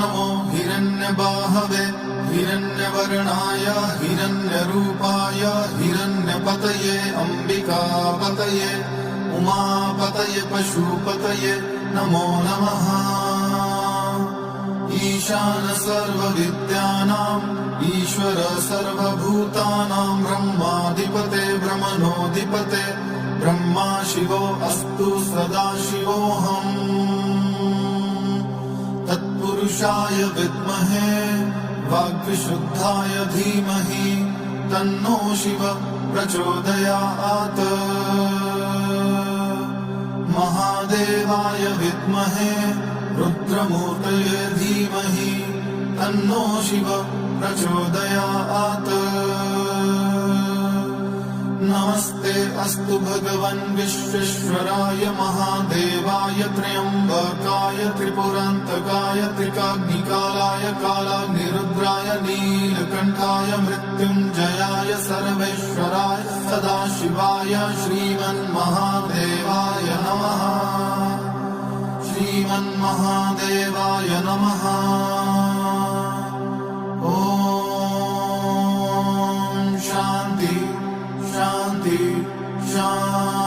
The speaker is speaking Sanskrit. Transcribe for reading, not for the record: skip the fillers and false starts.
नमो हिरण्यबाहवे हिरण्यवर्णाय हिरण्यरूपाय हिरण्यपतये अम्बिकापतये उमापतये पशुपतये नमो नमः। ईशान सर्वविद्यानाम् ईश्वर सर्वभूतानां ब्रह्माधिपते ब्रह्मणोऽधिपते ब्रह्मा शिवो अस्तु सदाशिवोऽहम्। तत्पुरुषाय विद्महे वाग्विशुद्धाय धीमहि तन्नो शिव प्रचोदयात्। महादेवाय विद्महे रुद्रमूर्तये धीमहि तन्नो शिव प्रचोदयात्। नमस्ते अस्तु भगवन् विश्वेश्वराय महादेवाय त्र्यम्बकाय त्रिपुरान्तकाय त्रिकाग्निकालाय कालाग्निरुद्राय नीलकण्ठाय मृत्युञ्जयाय सर्वेश्वराय सदाशिवाय श्रीमन्महादेवाय नमः। श्रीमन्महादेवाय नमः। ॐ शान्ति शान्ति शान्ति।